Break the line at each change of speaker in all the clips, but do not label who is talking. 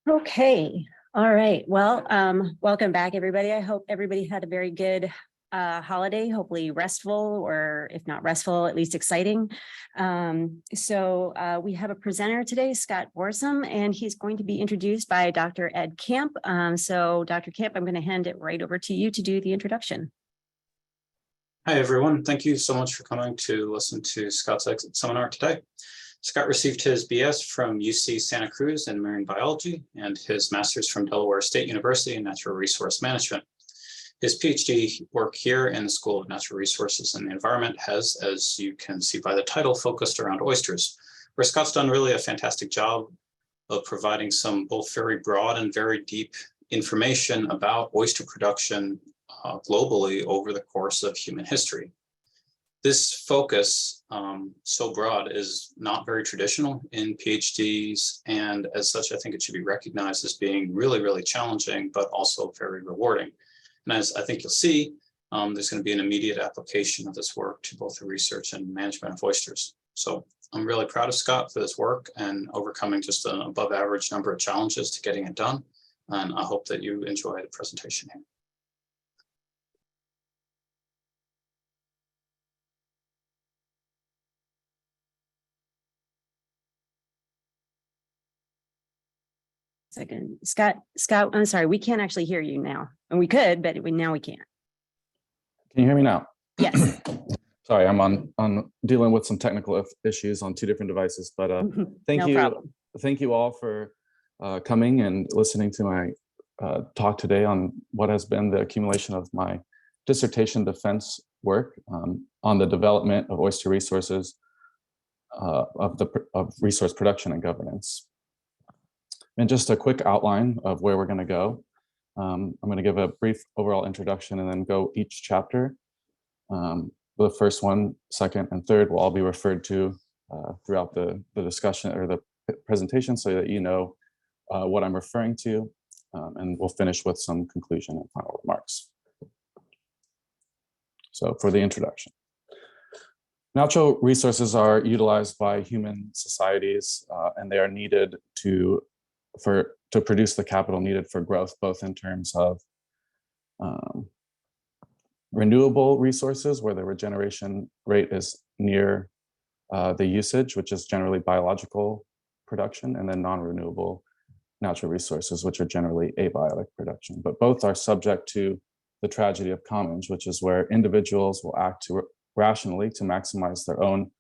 Okay, all right. Well, welcome back, everybody. I hope everybody had a very good holiday, hopefully restful, or if not restful, at least exciting. We have a presenter today, Scott Borsum, and he's going to be introduced by Dr. Ed Camp. Dr. Camp, I'm going to hand it right over to you to do the introduction.
Hi, everyone. Thank you so much for coming to listen to Scott's exit seminar today. Scott received his BS from UC Santa Cruz in marine biology and his master's from Delaware State University in natural resource management. His PhD work here in the School of Natural Resources and the Environment has, as you can see by the title, focused around oysters, where Scott's done really a fantastic job of providing some both very broad and very deep information about oyster production globally over the course of human history. This focus, so broad, is not very traditional in PhDs, and as such, I think it should be recognized as being really, really challenging, but also very rewarding. And as I think you'll see, there's going to be an immediate application of this work to both the research and management of oysters. So I'm really proud of Scott for this work and overcoming just an above average number of challenges to getting it done. And I hope that you enjoy the presentation here.
Second, Scott, I'm sorry, we can't actually hear you now. And we could, but now we can't.
Can you hear me now?
Yes.
Sorry, I'm on dealing with some technical issues on two different devices, but thank you all for coming and listening to my talk today on what has been the accumulation of my dissertation defense work on the development of oyster resources of resource production and governance. And just a quick outline of where we're going to go. I'm going to give a brief overall introduction and then go each chapter. The first one, second, and third will all be referred to throughout the discussion or the presentation so that you know what I'm referring to. And we'll finish with some conclusion and final remarks. So for the introduction. Natural resources are utilized by human societies and they are needed to produce the capital needed for growth, both in terms of renewable resources, where the regeneration rate is near the usage, which is generally biological production, and then non-renewable natural resources, which are generally abiotic production. But both are subject to the tragedy of commons, which is where individuals will act rationally to maximize their own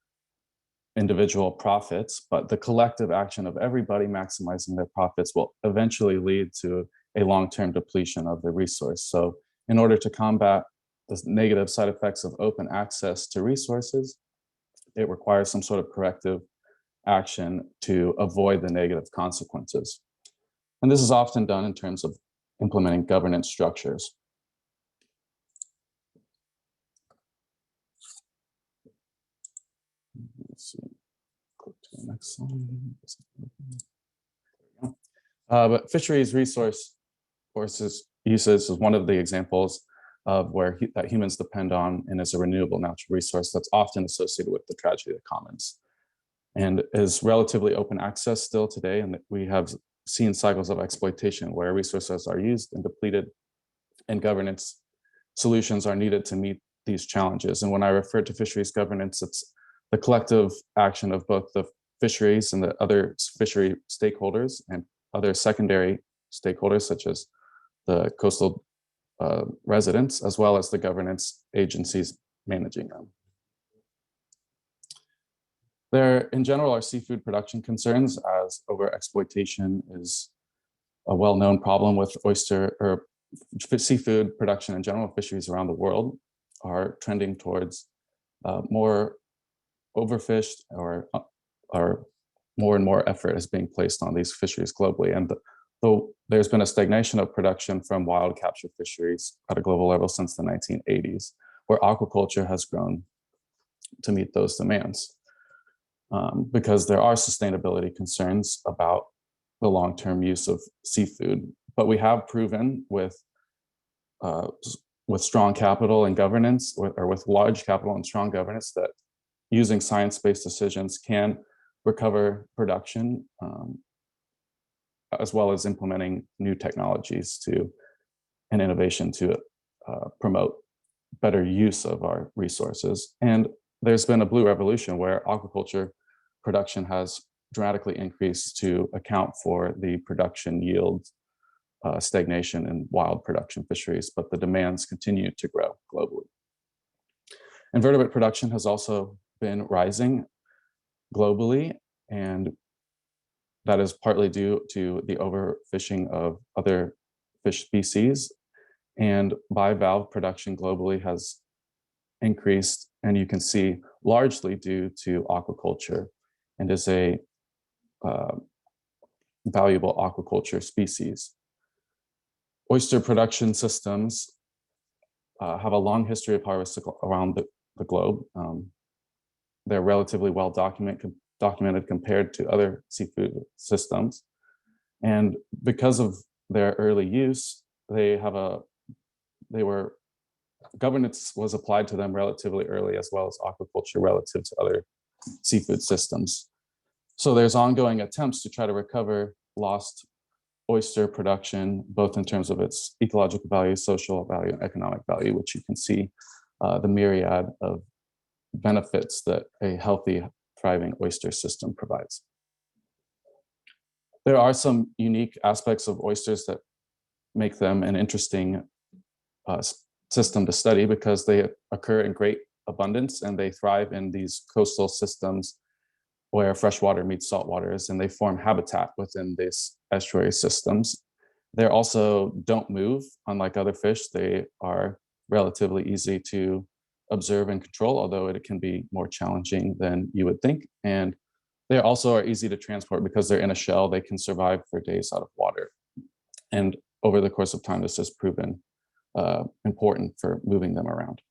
individual profits, but the collective action of everybody maximizing their profits will eventually lead to a long-term depletion of the resource. So in order to combat the negative side effects of open access to resources, it requires some sort of corrective action to avoid the negative consequences. And this is often done in terms of implementing governance structures. Let's see, click to the next slide. But fisheries resource uses is one of the examples of where that humans depend on and is a renewable natural resource that's often associated with the tragedy of the commons and is relatively open access still today. And we have seen cycles of exploitation where resources are used and depleted and governance solutions are needed to meet these challenges. And when I refer to fisheries governance, it's the collective action of both the fisheries and the other fishery stakeholders and other secondary stakeholders, such as the coastal residents, as well as the governance agencies managing them. There, in general, are seafood production concerns, as overexploitation is a well-known problem with oyster or seafood production in general. Fisheries around the world are trending towards more overfished or more and more effort is being placed on these fisheries globally. And though there's been a stagnation of production from wild capture fisheries at a global level since the 1980s, where aquaculture has grown to meet those demands. Because there are sustainability concerns about the long-term use of seafood. But we have proven with strong capital and governance, or with large capital and strong governance, that using science-based decisions can recover production as well as implementing new technologies and innovation to promote better use of our resources. And there's been a blue revolution where aquaculture production has dramatically increased to account for the production yield stagnation in wild production fisheries, but the demands continue to grow globally. Invertebrate production has also been rising globally, and that is partly due to the overfishing of other fish species, and bivalve production globally has increased, and you can see largely due to aquaculture, and is a valuable aquaculture species. Oyster production systems have a long history of harvest around the globe. They're relatively well documented compared to other seafood systems. And because of their early use, governance was applied to them relatively early, as well as aquaculture relative to other seafood systems. So there's ongoing attempts to try to recover lost oyster production, both in terms of its ecological value, social value, and economic value, which you can see the myriad of benefits that a healthy, thriving oyster system provides. There are some unique aspects of oysters that make them an interesting system to study, because they occur in great abundance and they thrive in these coastal systems where freshwater meets saltwaters, and they form habitat within these estuary systems. They also don't move, unlike other fish. They are relatively easy to observe and control, although it can be more challenging than you would think. And they also are easy to transport because they're in a shell. They can survive for days out of water. And over the course of time, this has proven important for moving them around.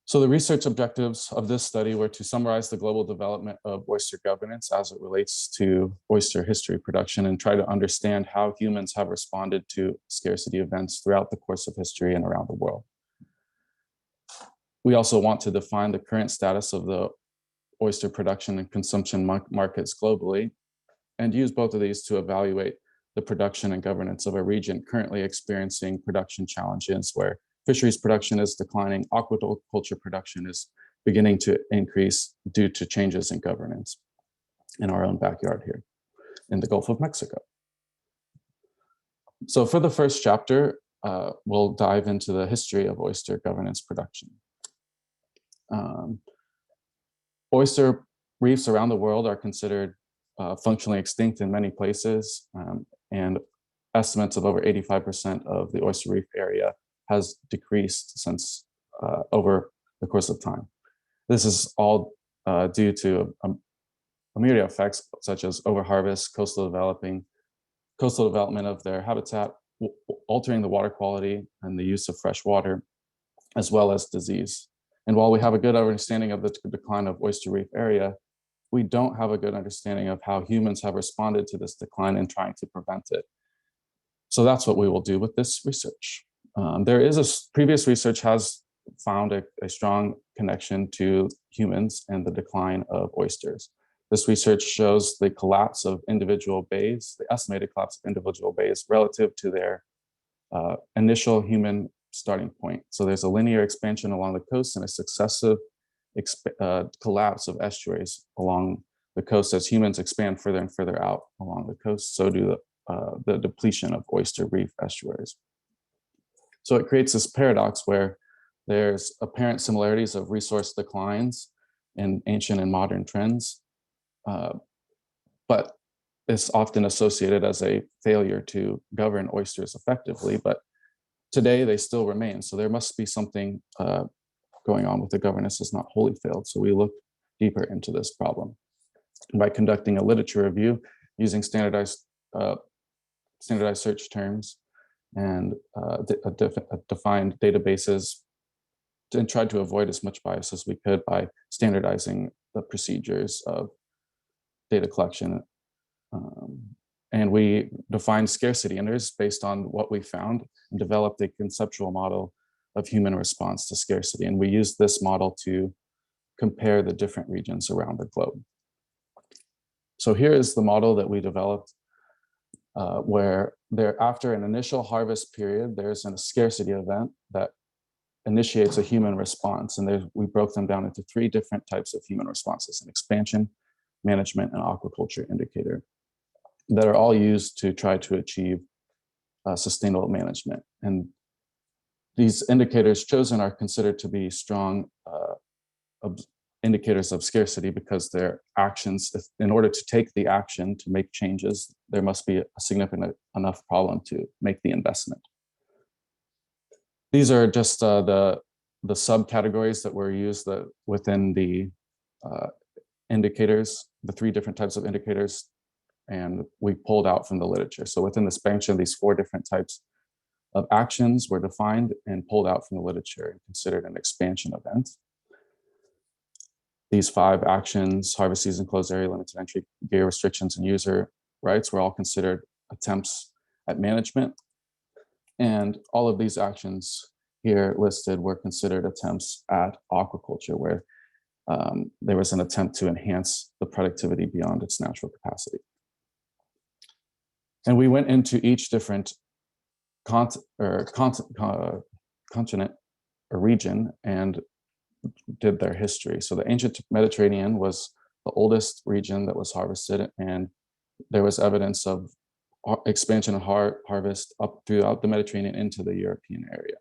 So the research objectives of this study were to summarize the global development of oyster governance as it relates to oyster history production, and try to understand how humans have responded to scarcity events throughout the course of history and around the world. We also want to define the current status of the oyster production and consumption markets globally, and use both of these to evaluate the production and governance of a region currently experiencing production challenges, where fisheries production is declining, aquaculture production is beginning to increase due to changes in governance in our own backyard here in the Gulf of Mexico. So for the first chapter, we'll dive into the history of oyster governance production. Oyster reefs around the world are considered functionally extinct in many places, and estimates of over 85% of the oyster reef area has decreased since over the course of time. This is all due to a myriad of effects, such as overharvest, coastal development of their habitat, altering the water quality and the use of fresh water, as well as disease. And while we have a good understanding of the decline of oyster reef area, we don't have a good understanding of how humans have responded to this decline and trying to prevent it. So that's what we will do with this research. Previous research has found a strong connection to humans and the decline of oysters. This research shows the collapse of individual bays, the estimated collapse of individual bays relative to their initial human starting point. So there's a linear expansion along the coast and a successive collapse of estuaries along the coast as humans expand further and further out along the coast. So do the depletion of oyster reef estuaries. So it creates this paradox where there's apparent similarities of resource declines in ancient and modern trends, but it's often associated as a failure to govern oysters effectively. But today they still remain. So there must be something going on with the governance has not wholly failed. So we look deeper into this problem by conducting a literature review using standardized search terms and defined databases, and tried to avoid as much bias as we could by standardizing the procedures of data collection. And we defined scarcity intervals based on what we found and developed a conceptual model of human response to scarcity. And we used this model to compare the different regions around the globe. So here is the model that we developed where after an initial harvest period, there's a scarcity event that initiates a human response. And we broke them down into 3 different types of human responses: an expansion, management, and aquaculture indicator, that are all used to try to achieve sustainable management. And these indicators chosen are considered to be strong indicators of scarcity because their actions, in order to take the action to make changes, there must be a significant enough problem to make the investment. These are just the subcategories that were used within the indicators, the 3 different types of indicators, and we pulled out from the literature. So within the expansion, these 4 different types of actions were defined and pulled out from the literature and considered an expansion event. These 5 actions: harvest season, closed area, limited entry, gear restrictions, and user rights, were all considered attempts at management. And all of these actions here listed were considered attempts at aquaculture, where there was an attempt to enhance the productivity beyond its natural capacity. And we went into each different continent or region and did their history. So the ancient Mediterranean was the oldest region that was harvested, and there was evidence of expansion and harvest up throughout the Mediterranean into the European area,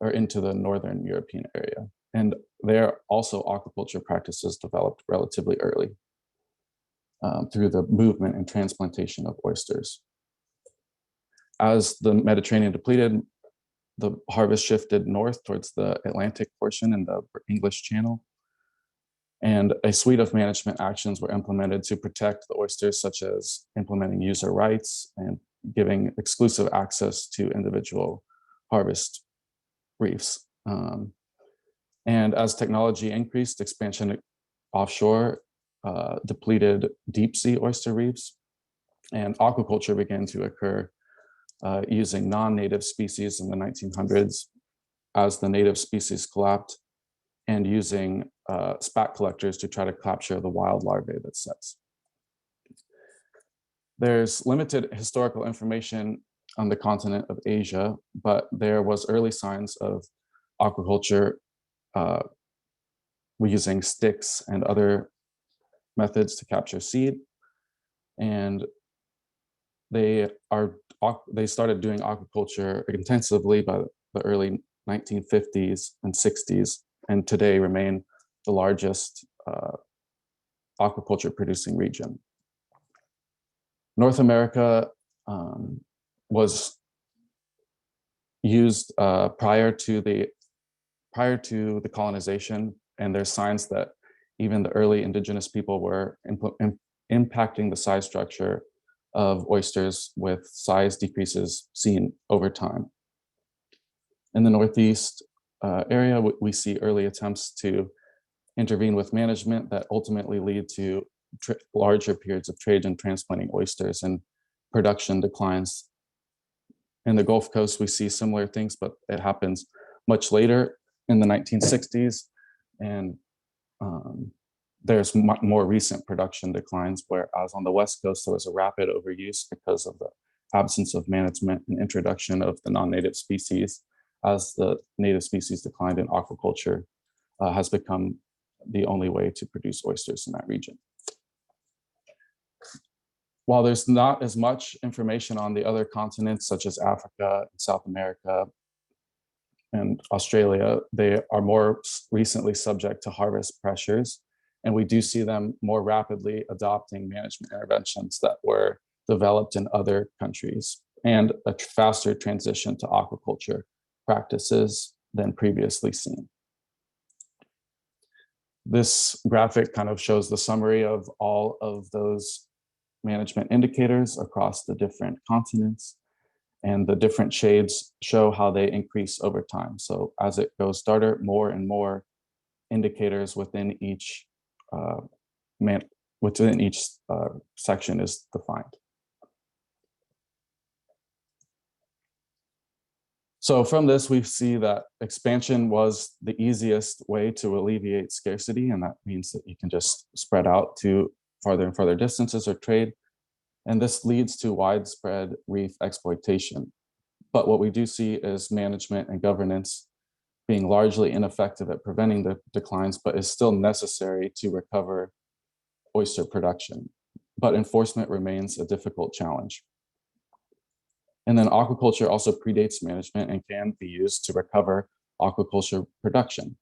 or into the northern European area. And there also aquaculture practices developed relatively early through the movement and transplantation of oysters. As the Mediterranean depleted, the harvest shifted north towards the Atlantic portion in the English Channel. And a suite of management actions were implemented to protect the oysters, such as implementing user rights and giving exclusive access to individual harvest reefs. And as technology increased, expansion offshore depleted deep sea oyster reefs, and aquaculture began to occur using non-native species in the 1900s as the native species collapsed, and using spat collectors to try to capture the wild larvae that sets. There's limited historical information on the continent of Asia, but there was early signs of aquaculture using sticks and other methods to capture seed. And they started doing aquaculture intensively by the early 1950s and 60s, and today remain the largest aquaculture producing region. North America was used prior to the colonization, and there's signs that even the early indigenous people were impacting the size structure of oysters, with size decreases seen over time. In the Northeast area, we see early attempts to intervene with management that ultimately lead to larger periods of trade and transplanting oysters, and production declines. In the Gulf Coast, we see similar things, but it happens much later in the 1960s. And there's more recent production declines, whereas on the West Coast, there was a rapid overuse because of the absence of management and introduction of the non-native species. As the native species declined, in aquaculture has become the only way to produce oysters in that region. While there's not as much information on the other continents, such as Africa, South America, and Australia, they are more recently subject to harvest pressures. And we do see them more rapidly adopting management interventions that were developed in other countries, and a faster transition to aquaculture practices than previously seen. This graphic kind of shows the summary of all of those management indicators across the different continents, and the different shades show how they increase over time. So as it goes darker, more and more indicators within each section is defined. So from this, we see that expansion was the easiest way to alleviate scarcity, and that means that you can just spread out to farther and farther distances or trade. And this leads to widespread reef exploitation. But what we do see is management and governance being largely ineffective at preventing the declines, but is still necessary to recover oyster production. But enforcement remains a difficult challenge. And then aquaculture also predates management and can be used to recover aquaculture production.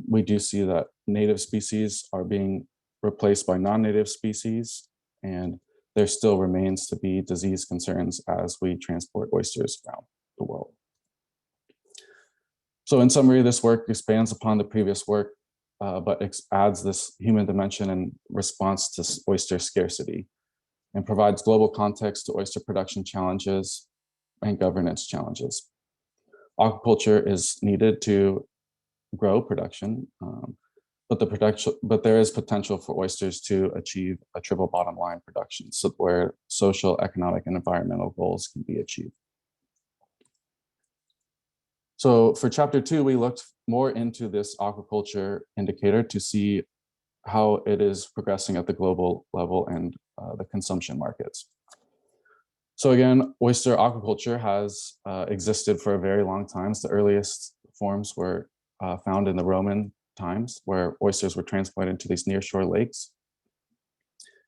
We do see that native species are being replaced by non-native species, and there still remains to be disease concerns as we transport oysters around the world. So in summary, this work expands upon the previous work, but adds this human dimension in response to oyster scarcity and provides global context to oyster production challenges and governance challenges. Aquaculture is needed to grow production, but there is potential for oysters to achieve a triple bottom line production, so where social, economic, and environmental goals can be achieved. So for chapter 2, we looked more into this aquaculture indicator to see how it is progressing at the global level and the consumption markets. So again, oyster aquaculture has existed for a very long time. The earliest forms were found in the Roman times, where oysters were transported into these nearshore lakes.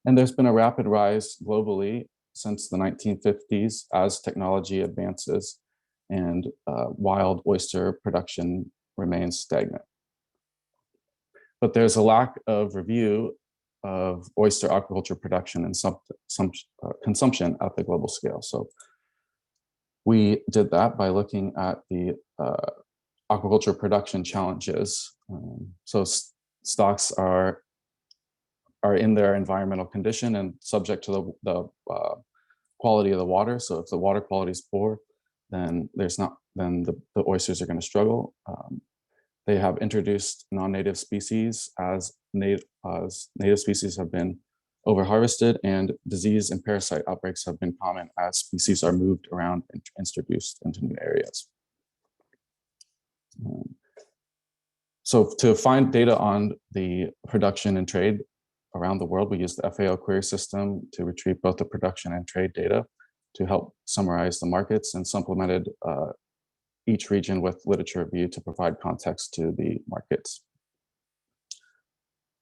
And there's been a rapid rise globally since the 1950s as technology advances and wild oyster production remains stagnant. But there's a lack of review of oyster aquaculture production and some consumption at the global scale. So we did that by looking at the aquaculture production challenges. So stocks are in their environmental condition and subject to the quality of the water. So if the water quality is poor, then the oysters are going to struggle. They have introduced non-native species as native species have been overharvested, and disease and parasite outbreaks have been common as species are moved around and introduced into new areas. So to find data on the production and trade around the world, we use the FAO query system to retrieve both the production and trade data to help summarize the markets, and supplemented each region with literature review to provide context to the markets.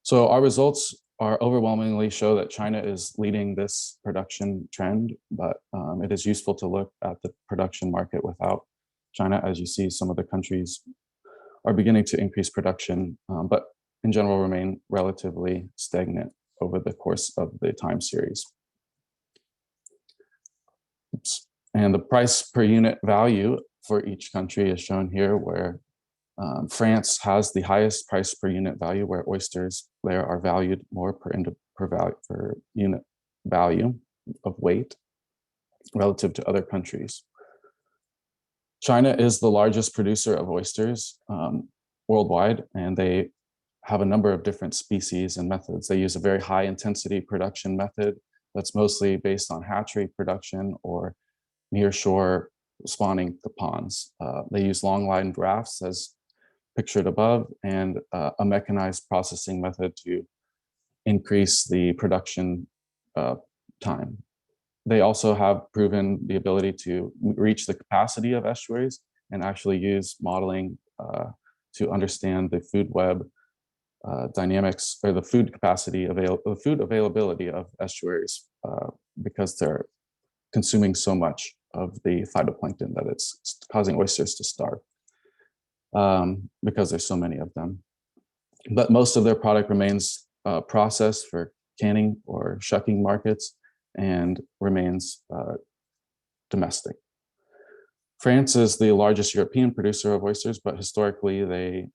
So our results are overwhelmingly show that China is leading this production trend, but it is useful to look at the production market without China. As you see, some of the countries are beginning to increase production, but in general remain relatively stagnant over the course of the time series. Oops. And the price per unit value for each country is shown here, where France has the highest price per unit value, where oysters there are valued more per unit value of weight relative to other countries. China is the largest producer of oysters worldwide, and they have a number of different species and methods. They use a very high intensity production method that's mostly based on hatchery production or nearshore spawning the ponds. They use long-line rafts as pictured above, and a mechanized processing method to increase the production time. They also have proven the ability to reach the capacity of estuaries and actually use modeling to understand the food web dynamics, or the food availability of estuaries, because they're consuming so much of the phytoplankton that it's causing oysters to starve, because there's so many of them. But most of their product remains processed for canning or shucking markets and remains domestic. France is the largest European producer of oysters, but historically they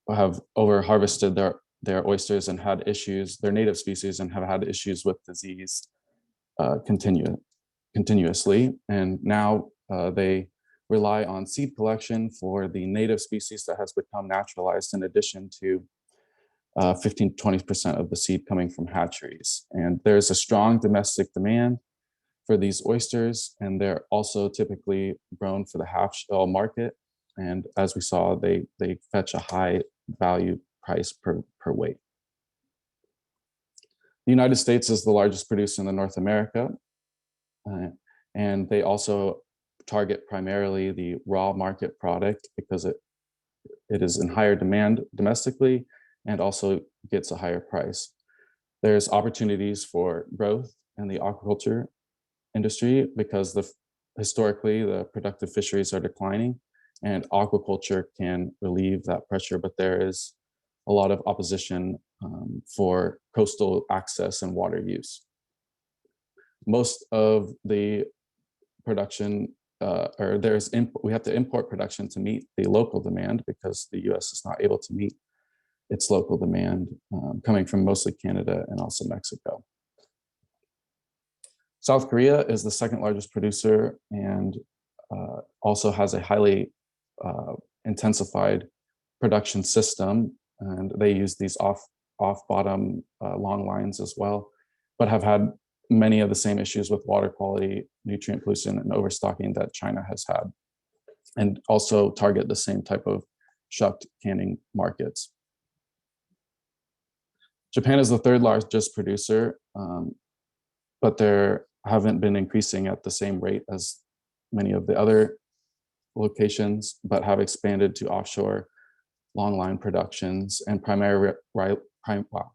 have over-harvested their oysters and had issues, their native species, and have had issues with disease continuously. And now they rely on seed collection for the native species that has become naturalized, in addition to 15 to 20% of the seed coming from hatcheries. And there's a strong domestic demand for these oysters, and they're also typically grown for the half-shell market. And as we saw, they fetch a high value price per weight. The United States is the largest producer in North America, and they also target primarily the raw market product because it is in higher demand domestically and also gets a higher price. There's opportunities for growth in the aquaculture industry because historically the productive fisheries are declining, and aquaculture can relieve that pressure, but there is a lot of opposition for coastal access and water use. Most of the production, we have to import production to meet the local demand because the US is not able to meet its local demand, coming from mostly Canada and also Mexico. South Korea is the second largest producer and also has a highly intensified production system, and they use these off-bottom long lines as well, but have had many of the same issues with water quality, nutrient pollution, and overstocking that China has had, and also target the same type of shucked canning markets. Japan is the third largest producer, but there haven't been increasing at the same rate as many of the other locations, but have expanded to offshore longline productions and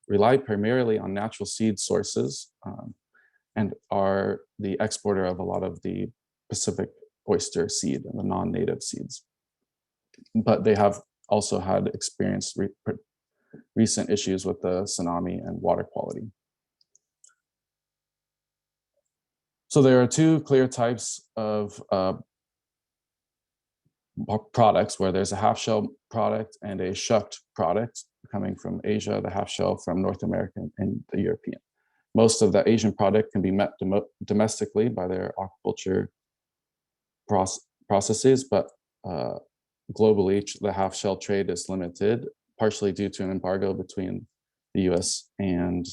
rely primarily on natural seed sources, and are the exporter of a lot of the Pacific oyster seed and the non-native seeds. But they have also had experienced recent issues with the tsunami and water quality. So there are two clear types of products where there's a half-shell product and a shucked product coming from Asia, the half-shell from North America and the European. Most of the Asian product can be met domestically by their aquaculture processes, but globally, the half-shell trade is limited, partially due to an embargo between the US and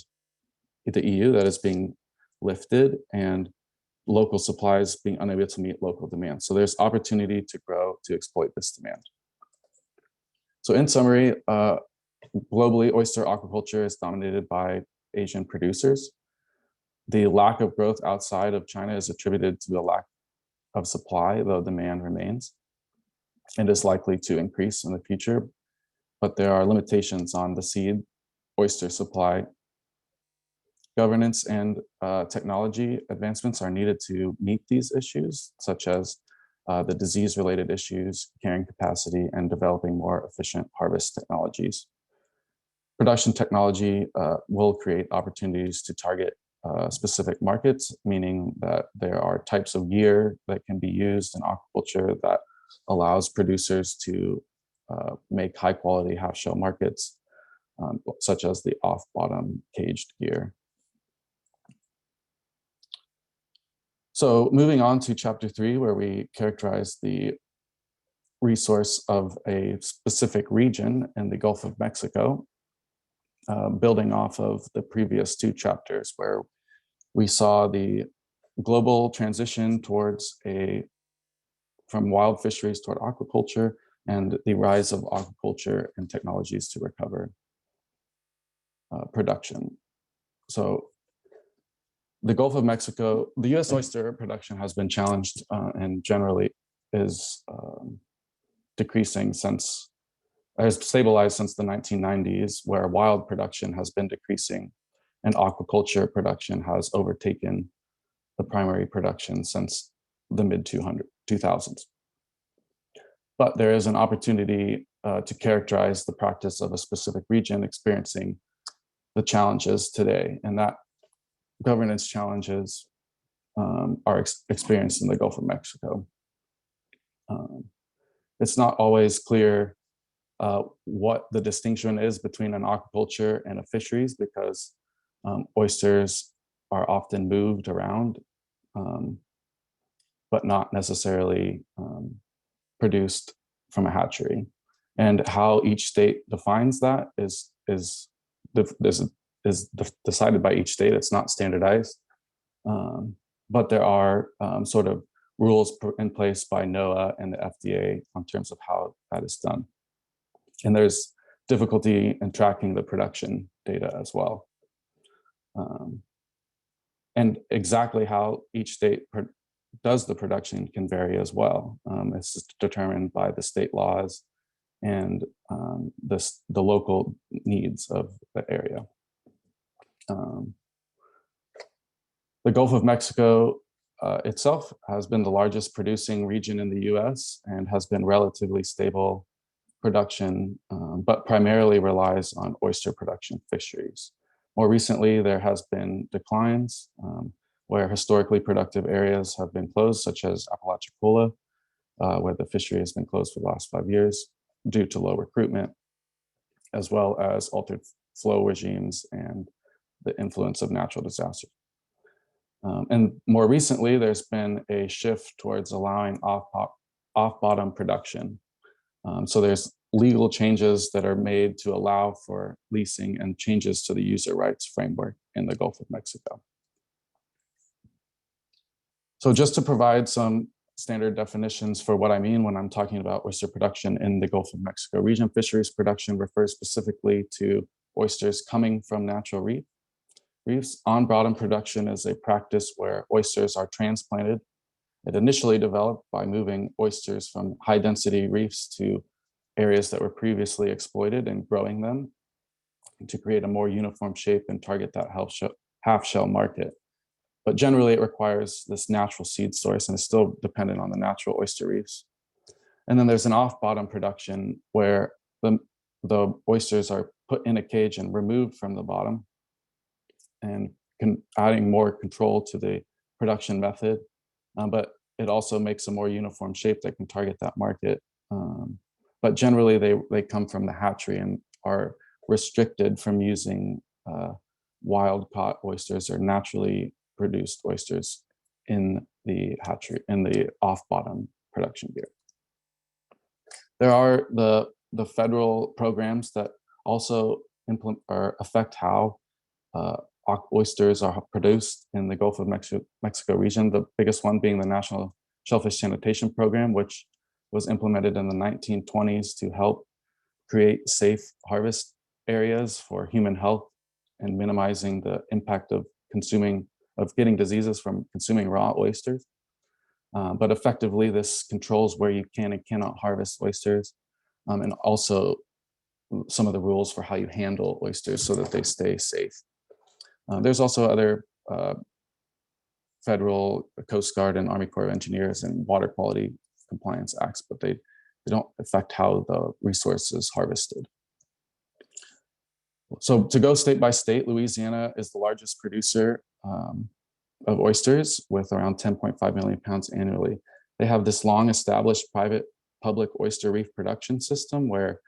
the EU that is being lifted, and local supplies being unable to meet local demand. So there's opportunity to grow to exploit this demand. So in summary, globally, oyster aquaculture is dominated by Asian producers. The lack of growth outside of China is attributed to a lack of supply, though demand remains, and is likely to increase in the future. But there are limitations on the seed oyster supply. Governance and technology advancements are needed to meet these issues, such as the disease-related issues, carrying capacity, and developing more efficient harvest technologies. Production technology will create opportunities to target specific markets, meaning that there are types of gear that can be used in aquaculture that allows producers to make high-quality half-shell markets, such as the off-bottom caged gear. So moving on to chapter 3, where we characterize the resource of a specific region in the Gulf of Mexico, building off of the previous 2 chapters, where we saw the global transition towards from wild fisheries toward aquaculture, and the rise of aquaculture and technologies to recover production. So the Gulf of Mexico, the US oyster production has been challenged and generally is decreasing has stabilized since the 1990s, where wild production has been decreasing and aquaculture production has overtaken the primary production since the mid-2000s. But there is an opportunity to characterize the practice of a specific region experiencing the challenges today, and that governance challenges are experienced in the Gulf of Mexico. It's not always clear what the distinction is between an aquaculture and a fisheries, because oysters are often moved around, but not necessarily produced from a hatchery. And how each state defines that is decided by each state. It's not standardized, but there are sort of rules in place by NOAA and the FDA in terms of how that is done. And there's difficulty in tracking the production data as well. And exactly how each state does the production can vary as well. It's determined by the state laws and the local needs of the area. The Gulf of Mexico itself has been the largest producing region in the US and has been relatively stable production, but primarily relies on oyster production fisheries. More recently, there has been declines where historically productive areas have been closed, such as Apalachicola, where the fishery has been closed for the last 5 years due to low recruitment, as well as altered flow regimes and the influence of natural disasters. And more recently, there's been a shift towards allowing off-bottom production. So there's legal changes that are made to allow for leasing and changes to the user rights framework in the Gulf of Mexico. So just to provide some standard definitions for what I mean when I'm talking about oyster production in the Gulf of Mexico region, fisheries production refers specifically to oysters coming from natural reefs. On-bottom production is a practice where oysters are transplanted. It initially developed by moving oysters from high-density reefs to areas that were previously exploited and growing them to create a more uniform shape and target that half-shell market. But generally, it requires this natural seed source and is still dependent on the natural oyster reefs. And then there's an off-bottom production where the oysters are put in a cage and removed from the bottom, and adding more control to the production method. But it also makes a more uniform shape that can target that market. But generally, they come from the hatchery and are restricted from using wild-caught oysters or naturally produced oysters in the hatchery, in the off-bottom production gear. There are the federal programs that also affect how oysters are produced in the Gulf of Mexico region. The biggest one being the National Shellfish Sanitation Program, which was implemented in the 1920s to help create safe harvest areas for human health and minimizing the impact of getting diseases from consuming raw oysters. But effectively, this controls where you can and cannot harvest oysters, and also some of the rules for how you handle oysters so that they stay safe. There's also other federal Coast Guard and Army Corps of Engineers and water quality compliance acts, but they don't affect how the resource is harvested. So to go state by state, Louisiana is the largest producer of oysters with around 10.5 million pounds annually. They have this long established public oyster reef production system where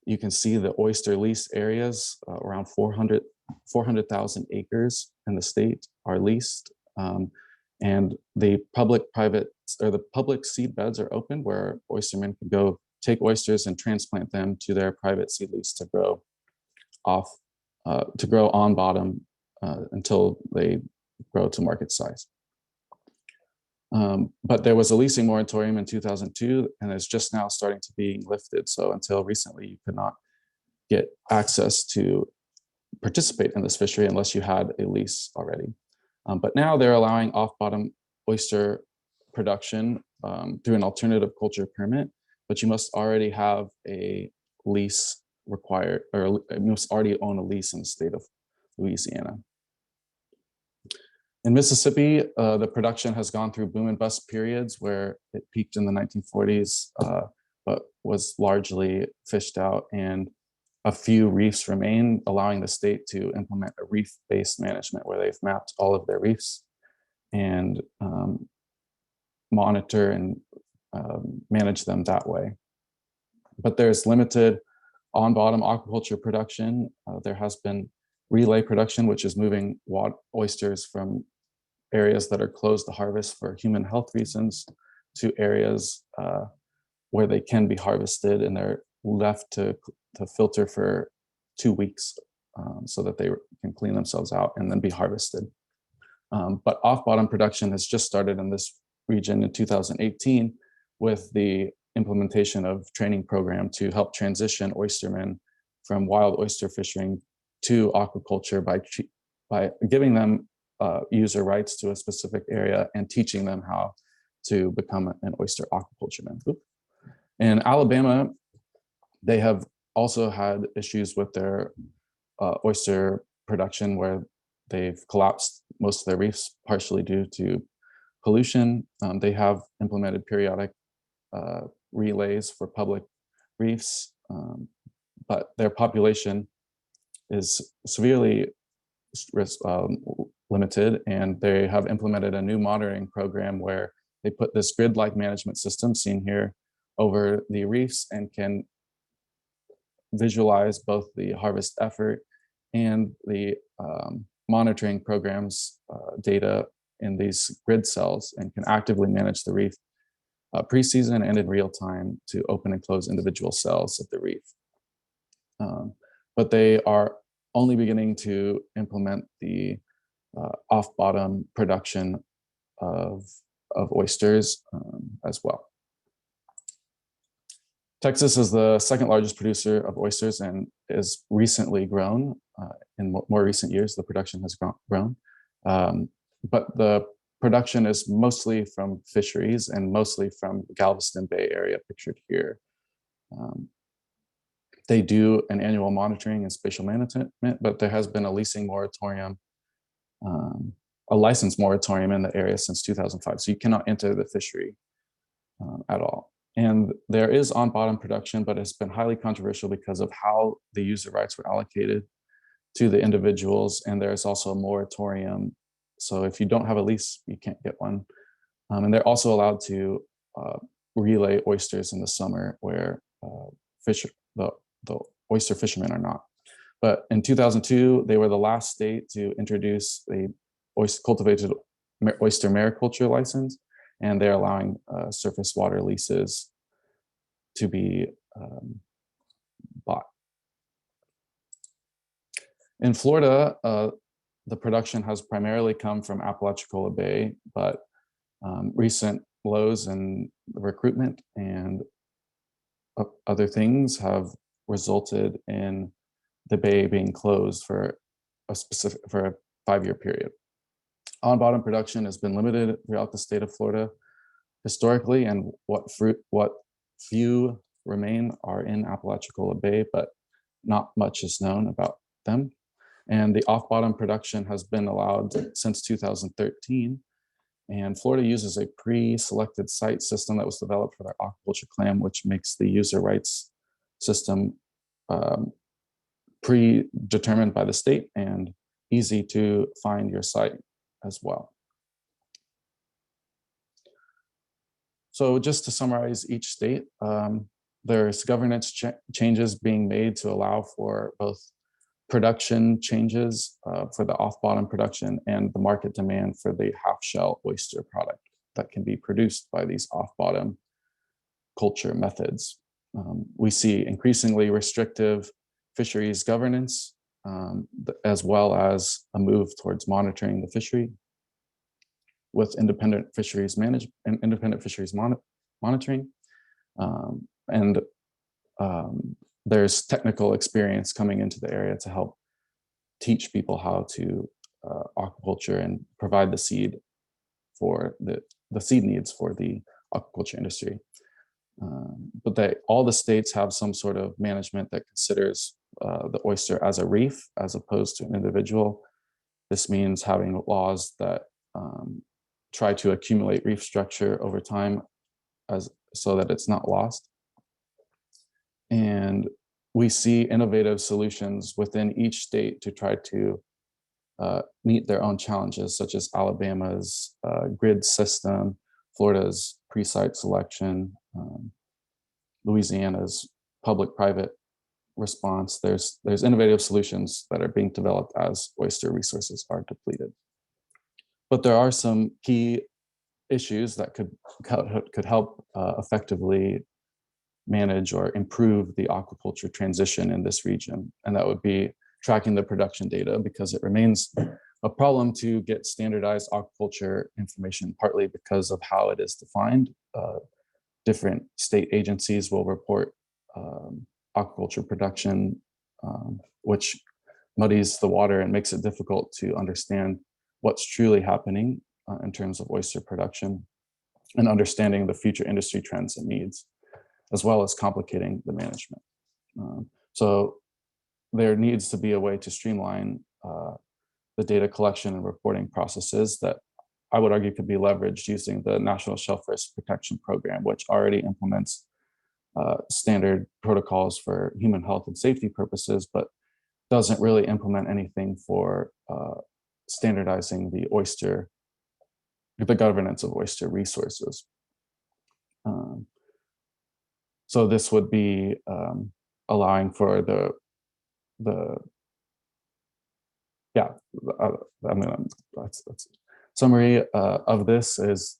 you can see the oyster lease areas, around 400,000 acres in the state are leased. And the public seed beds are open where oystermen can go take oysters and transplant them to their private seed lease to grow on bottom until they grow to market size. But there was a leasing moratorium in 2002, and it's just now starting to be lifted. So until recently, you could not get access to participate in this fishery unless you had a lease already. But now they're allowing off-bottom oyster production through an alternative culture permit, but you must already have a lease required, or you must already own a lease in the state of Louisiana. In Mississippi, the production has gone through boom and bust periods where it peaked in the 1940s, but was largely fished out, and a few reefs remain, allowing the state to implement a reef-based management where they've mapped all of their reefs and monitor and manage them that way. But there's limited on-bottom aquaculture production. There has been relay production, which is moving oysters from areas that are closed to harvest for human health reasons to areas where they can be harvested, and they're left to filter for 2 weeks so that they can clean themselves out and then be harvested. But off-bottom production has just started in this region in 2018 with the implementation of training program to help transition oystermen from wild oyster fishing to aquaculture by by giving them user rights to a specific area and teaching them how to become an oyster aquaculture man. In Alabama, they have also had issues with their oyster production where they've collapsed most of their reefs, partially due to pollution. They have implemented periodic relays for public reefs, but their population is severely limited, and they have implemented a new monitoring program where they put this grid-like management system seen here over the reefs and can visualize both the harvest effort and the monitoring programs data in these grid cells, and can actively manage the reef pre-season and in real time to open and close individual cells of the reef. But they are only beginning to implement the off-bottom production of oysters as well. Texas is the second largest producer of oysters and is recently grown. In more recent years, the production has grown. But the production is mostly from fisheries and mostly from the Galveston Bay area pictured here. They do an annual monitoring and spatial management, but there has been a leasing moratorium, a license moratorium in the area since 2005. So you cannot enter the fishery at all. And there is on-bottom production, but it's been highly controversial because of how the user rights were allocated to the individuals. And there's also a moratorium. So if you don't have a lease, you can't get one. And they're also allowed to relay oysters in the summer where the oyster fishermen are not. But in 2002, they were the last state to introduce a cultivated oyster mariculture license, and they're allowing surface water leases to be bought. In Florida, the production has primarily come from Apalachicola Bay, but recent lows in recruitment and other things have resulted in the bay being closed for a 5-year period. On-bottom production has been limited throughout the state of Florida historically, and what few remain are in Apalachicola Bay, but not much is known about them. And the off-bottom production has been allowed since 2013. And Florida uses a pre-selected site system that was developed for their aquaculture clam, which makes the user rights system predetermined by the state and easy to find your site as well. So just to summarize each state, there's governance changes being made to allow for both production changes for the off-bottom production and the market demand for the half-shell oyster product that can be produced by these off-bottom culture methods. We see increasingly restrictive fisheries governance, as well as a move towards monitoring the fishery with independent fisheries monitoring. There's technical experience coming into the area to help teach people how to aquaculture and provide the seed for the seed needs for the aquaculture industry. But all the states have some sort of management that considers the oyster as a reef as opposed to an individual. This means having laws that try to accumulate reef structure over time so that it's not lost. And we see innovative solutions within each state to try to meet their own challenges, such as Alabama's grid system, Florida's pre-site selection, Louisiana's public-private response. There's innovative solutions that are being developed as oyster resources are depleted. But there are some key issues that could help effectively manage or improve the aquaculture transition in this region. And that would be tracking the production data, because it remains a problem to get standardized aquaculture information, partly because of how it is defined. Different state agencies will report aquaculture production, which muddies the water and makes it difficult to understand what's truly happening in terms of oyster production and understanding the future industry trends and needs, as well as complicating the management. So there needs to be a way to streamline the data collection and reporting processes that I would argue could be leveraged using the National Shelf Risk Protection Program, which already implements standard protocols for human health and safety purposes, but doesn't really implement anything for standardizing the governance of oyster resources. So this would be allowing for that's summary of this is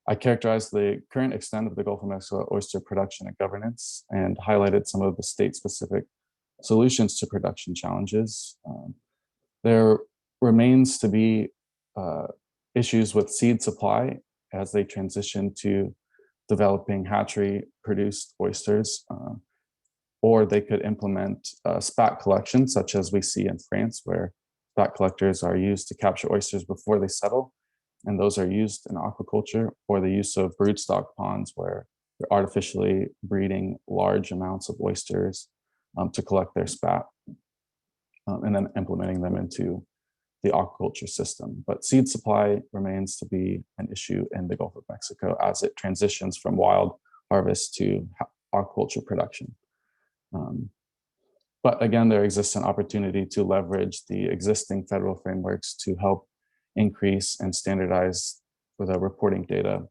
I characterized the current extent of the Gulf of Mexico oyster production and governance and highlighted some of the state-specific solutions to production challenges. There remains to be issues with seed supply as they transition to developing hatchery-produced oysters, or they could implement spat collection, such as we see in France, where spat collectors are used to capture oysters before they settle, and those are used in aquaculture, or the use of broodstock ponds, where they're artificially breeding large amounts of oysters to collect their spat, and then implementing them into the aquaculture system. But seed supply remains to be an issue in the Gulf of Mexico as it transitions from wild harvest to aquaculture production. But again, there exists an opportunity to leverage the existing federal frameworks to help increase and standardize the reporting data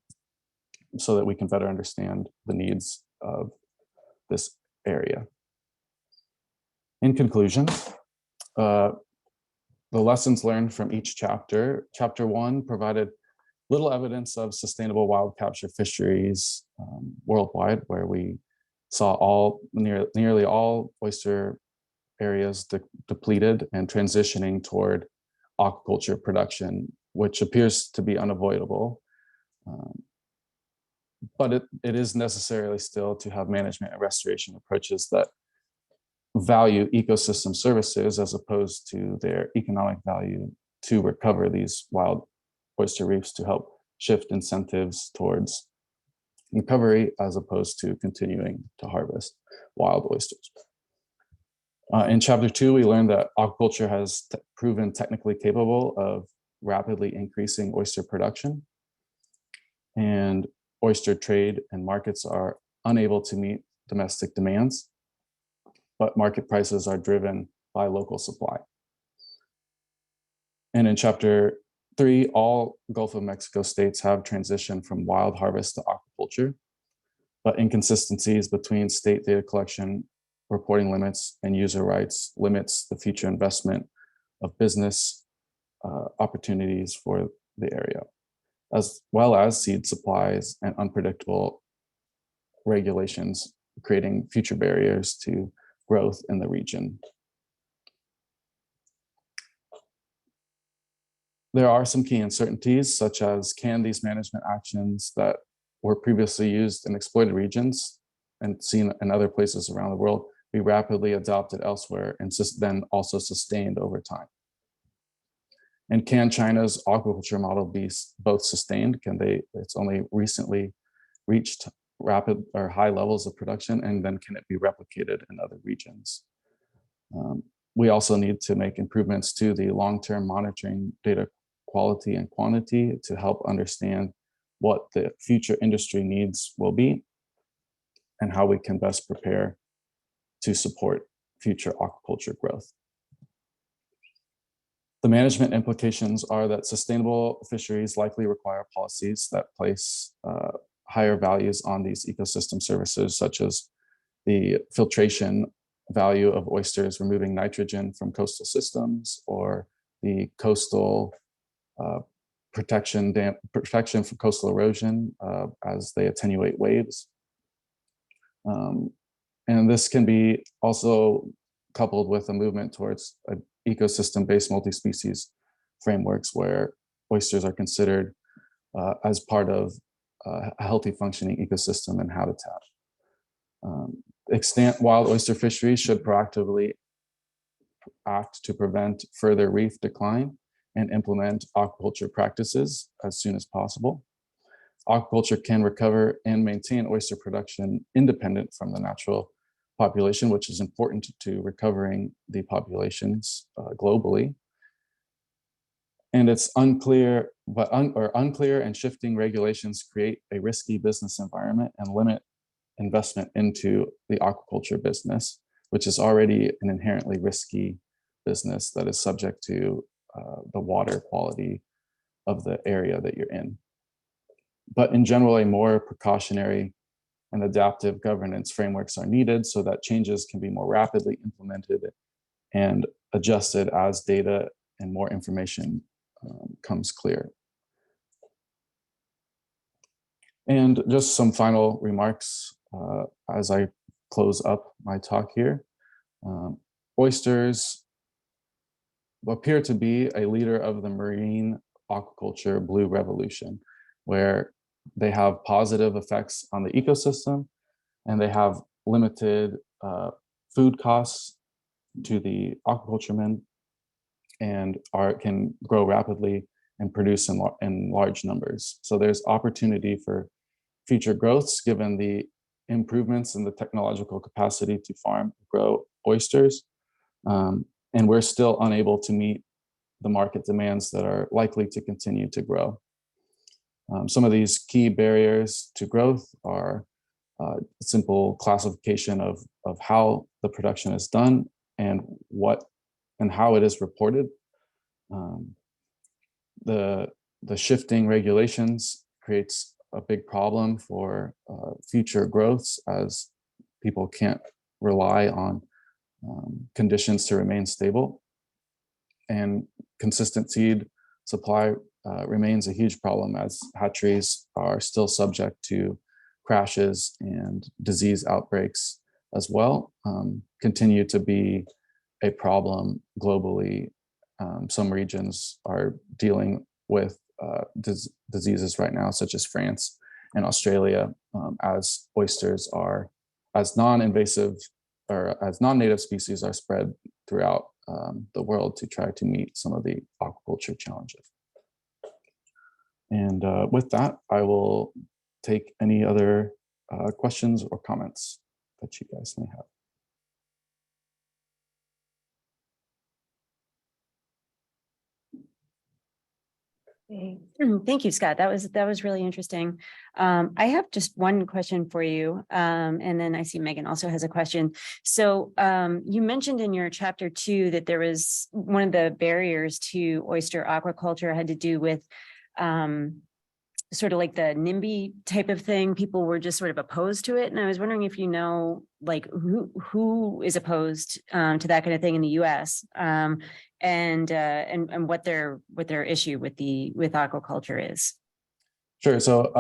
so that we can better understand the needs of this area. In conclusion, the lessons learned from each chapter. Chapter 1 provided little evidence of sustainable wild capture fisheries worldwide, where we saw nearly all oyster areas depleted and transitioning toward aquaculture production, which appears to be unavoidable. But it is necessarily still to have management and restoration approaches that value ecosystem services as opposed to their economic value to recover these wild oyster reefs, to help shift incentives towards recovery as opposed to continuing to harvest wild oysters. In chapter 2, we learned that aquaculture has proven technically capable of rapidly increasing oyster production, and oyster trade and markets are unable to meet domestic demands, but market prices are driven by local supply. And in chapter 3, all Gulf of Mexico states have transitioned from wild harvest to aquaculture, but inconsistencies between state data collection, reporting limits, and user rights limits the future investment of business opportunities for the area, as well as seed supplies and unpredictable regulations, creating future barriers to growth in the region. There are some key uncertainties, such as can these management actions that were previously used in exploited regions and seen in other places around the world be rapidly adopted elsewhere and then also sustained over time? And can China's aquaculture model be both sustained? It's only recently reached rapid or high levels of production, and then can it be replicated in other regions? We also need to make improvements to the long-term monitoring data quality and quantity to help understand what the future industry needs will be and how we can best prepare to support future aquaculture growth. The management implications are that sustainable fisheries likely require policies that place higher values on these ecosystem services, such as the filtration value of oysters, removing nitrogen from coastal systems, or the coastal protection from coastal erosion as they attenuate waves. And this can be also coupled with a movement towards ecosystem-based multi-species frameworks where oysters are considered as part of a healthy functioning ecosystem and habitat. Extant wild oyster fisheries should proactively act to prevent further reef decline and implement aquaculture practices as soon as possible. Aquaculture can recover and maintain oyster production independent from the natural population, which is important to recovering the populations globally. And it's unclear, unclear and shifting regulations create a risky business environment and limit investment into the aquaculture business, which is already an inherently risky business that is subject to the water quality of the area that you're in. But in general, a more precautionary and adaptive governance frameworks are needed so that changes can be more rapidly implemented and adjusted as data and more information comes clear. And just some final remarks as I close up my talk here. Oysters appear to be a leader of the marine aquaculture blue revolution, where they have positive effects on the ecosystem and they have limited food costs to the aquaculturemen and can grow rapidly and produce in large numbers. So there's opportunity for future growths given the improvements in the technological capacity to farm, grow oysters. And we're still unable to meet the market demands that are likely to continue to grow. Some of these key barriers to growth are simple classification of how the production is done and how it is reported. The shifting regulations creates a big problem for future growths as people can't rely on conditions to remain stable. And consistent seed supply remains a huge problem as hatcheries are still subject to crashes and disease outbreaks as well, continue to be a problem globally. Some regions are dealing with diseases right now, such as France and Australia, as oysters are, as non-invasive or as non-native species are spread throughout the world to try to meet some of the aquaculture challenges. And with that, I will take any other questions or comments that you guys may have.
Thank you, Scott. That was really interesting. I have just one question for you, and then I see Megan also has a question. So you mentioned in your chapter 2 that there was one of the barriers to oyster aquaculture had to do with sort of like the NIMBY type of thing. People were just sort of opposed to it, and I was wondering if you know, like, who is opposed to that kind of thing in the U.S. And what their issue with aquaculture is.
Sure. So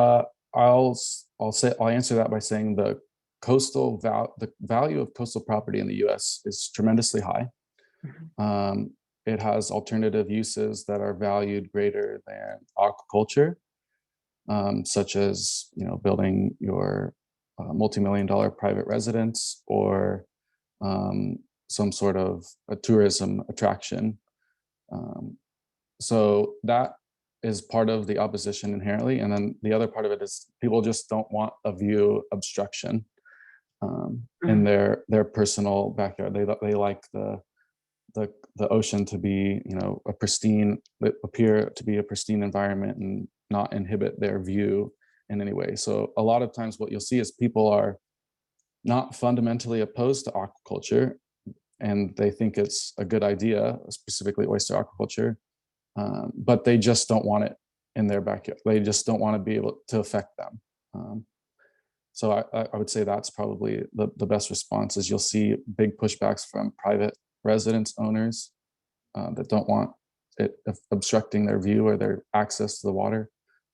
I'll answer that by saying the value of coastal property in the U.S. is tremendously high. Mm-hmm. It has alternative uses that are valued greater than aquaculture, such as building your multi-million-dollar private residence or some sort of a tourism attraction. So that is part of the opposition inherently. And then the other part of it is people just don't want a view obstruction in their personal backyard. They like the ocean to be, appear to be a pristine environment and not inhibit their view in any way. So a lot of times what you'll see is people are not fundamentally opposed to aquaculture, and they think it's a good idea, specifically oyster aquaculture, but they just don't want it in their backyard. They just don't want to be able to affect them. So I would say that's probably the best response. Is you'll see big pushbacks from private residence owners that don't want it obstructing their view or their access to the water.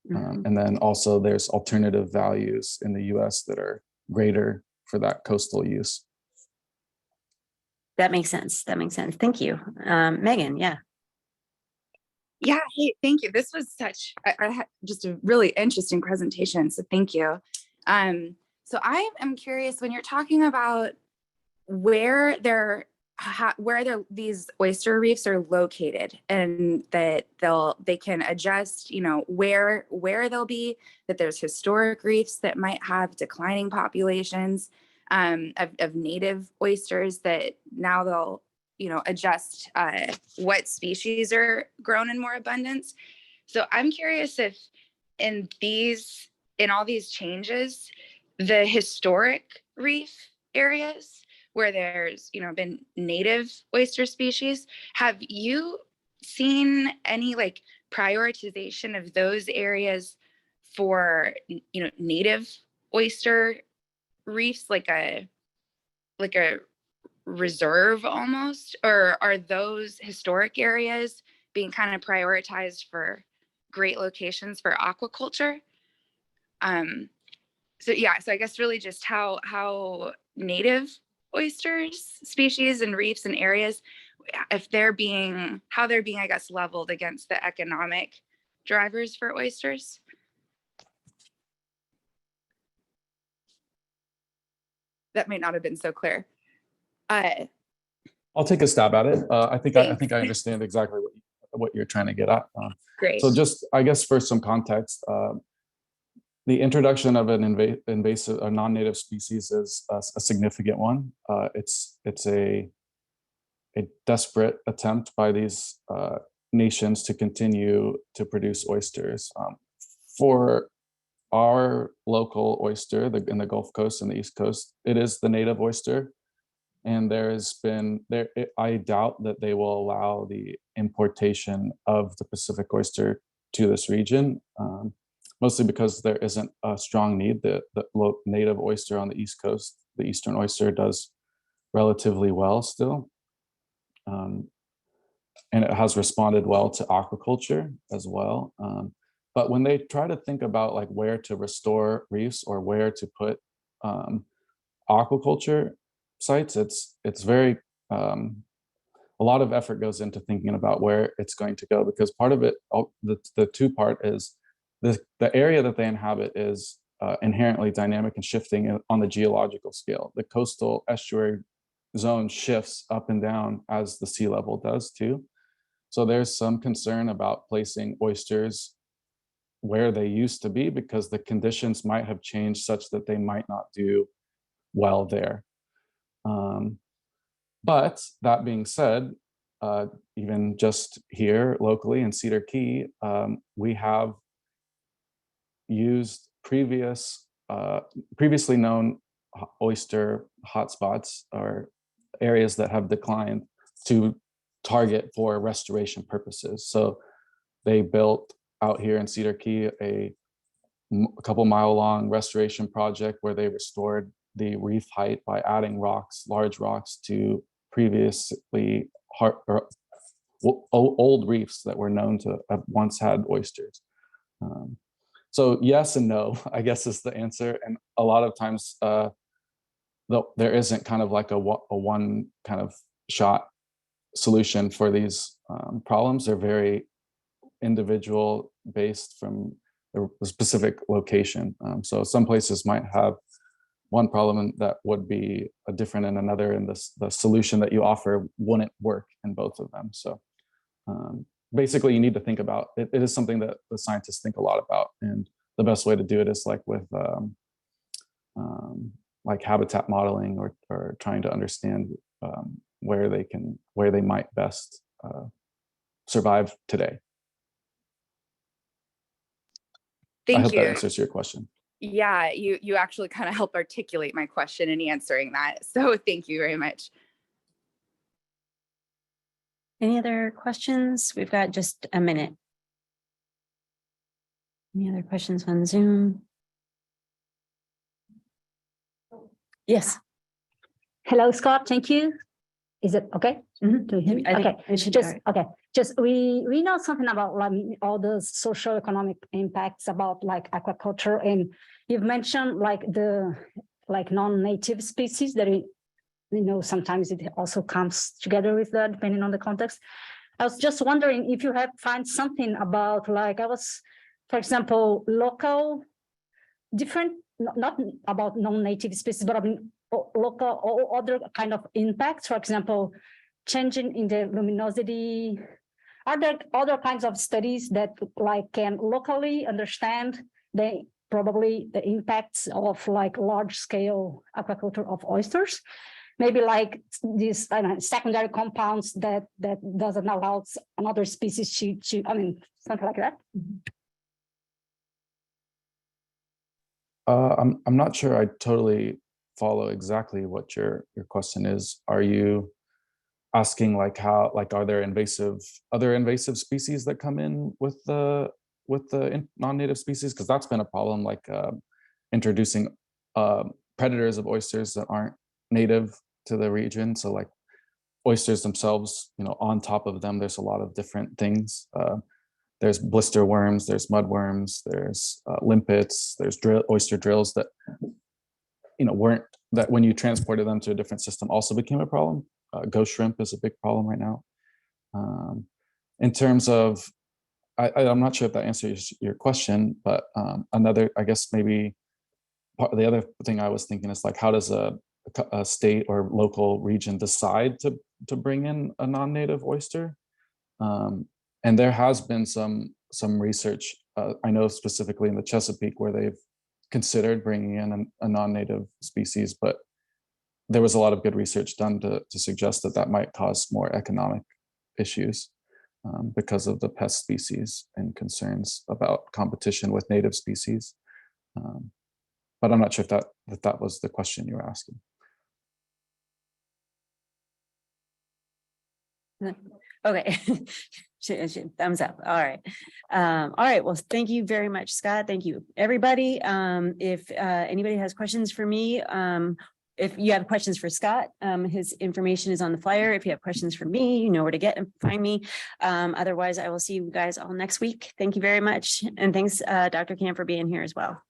And then also there's alternative values in the US that are greater for that coastal use.
That makes sense. Thank you. Megan, yeah.
Yeah, hey, thank you. This was such I had just a really interesting presentation, so thank you. So I am curious, when you're talking about where there where these oyster reefs are located, and that they can adjust, where they'll be, that there's historic reefs that might have declining populations of native oysters, that now they'll, adjust what species are grown in more abundance. So I'm curious if in all these changes, the historic reef areas where there's been native oyster species, have you seen any like prioritization of those areas for native oyster reefs, like a reserve almost, or are those historic areas being kind of prioritized for great locations for aquaculture? So I guess really just how native oysters species and reefs and areas, how they're being, I guess, leveled against the economic drivers for oysters. That may not have been so clear.
I'll take a stab at it. I think
Thanks.
I understand exactly what you're trying to get at.
Great.
So just, I guess, for some context, the introduction of an invasive or non-native species is a significant one. It's a desperate attempt by these nations to continue to produce oysters. For our local oyster in the Gulf Coast and the East Coast, it is the native oyster. And I doubt that they will allow the importation of the Pacific oyster to this region, mostly because there isn't a strong need. The native oyster on the East Coast, the Eastern oyster, does relatively well still. And it has responded well to aquaculture as well. But when they try to think about like where to restore reefs or where to put aquaculture sites, it's very a lot of effort goes into thinking about where it's going to go, because part of it, the two part is the area that they inhabit is inherently dynamic and shifting on the geological scale. The coastal estuary zone shifts up and down as the sea level does too. So there's some concern about placing oysters where they used to be, because the conditions might have changed such that they might not do well there. But that being said, even just here locally in Cedar Key, we have used previously known oyster hotspots or areas that have declined to target for restoration purposes. So they built out here in Cedar Key a couple mile long restoration project where they restored the reef height by adding large rocks to previously old reefs that were known to have once had oysters. So yes and no, I guess, is the answer. And a lot of times there isn't kind of like a one kind of shot solution for these problems. They're very individual based from a specific location. So some places might have one problem that would be different in another, and the solution that you offer wouldn't work in both of them. So basically you need to think about it. It is something that the scientists think a lot about, and the best way to do it is like with like habitat modeling or trying to understand where they might best survive today. I hope that answers your question.
Yeah, you actually kind of help articulate my question in answering that. So thank you very much.
Any other questions? We've got just a minute. Any other questions on Zoom? Yes.
Hello, Scott. Thank you. Is it okay?
Mm-hmm.
Do you hear me?
I think
Okay.
it should
Just okay. Just we know something about like all the social economic impacts about like aquaculture, and you've mentioned like the non-native species that sometimes it also comes together with that depending on the context. I was just wondering if you have find something about for example, local different, not about non-native species, but I mean local or other kind of impacts? For example, changing in the luminosity. Are there other kinds of studies that like can locally understand probably the impacts of like large scale aquaculture of oysters? Maybe like these secondary compounds that doesn't allow another species to something like that.
I'm not sure I totally follow exactly what your question is. Are you asking like how, like, are there other invasive species that come in with the non-native species? Because that's been a problem, like introducing predators of oysters that aren't native to the region. So like oysters themselves, on top of them, there's a lot of different things. There's blister worms, there's mud worms, there's limpets, there's oyster drills that that when you transported them to a different system also became a problem. Ghost shrimp is a big problem right now. In terms of, I'm not sure if that answers your question, but another, I guess maybe the other thing I was thinking is like, how does a state or local region decide to bring in a non-native oyster? And there has been some research, I know specifically in the Chesapeake, where they've considered bringing in a non-native species, but there was a lot of good research done to suggest that might cause more economic issues because of the pest species and concerns about competition with native species. But I'm not sure if that was the question you were asking.
Okay. Thumbs up. All right. All right. Well, thank you very much, Scott. Thank you, everybody. If anybody has questions for me, if you have questions for Scott, his information is on the flyer. If you have questions for me, you know where to get and find me. Otherwise, I will see you guys all next week. Thank you very much. And thanks, Dr. Camp, for being here as well.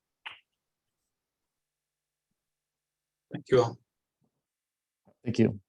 Thank you all.
Thank you.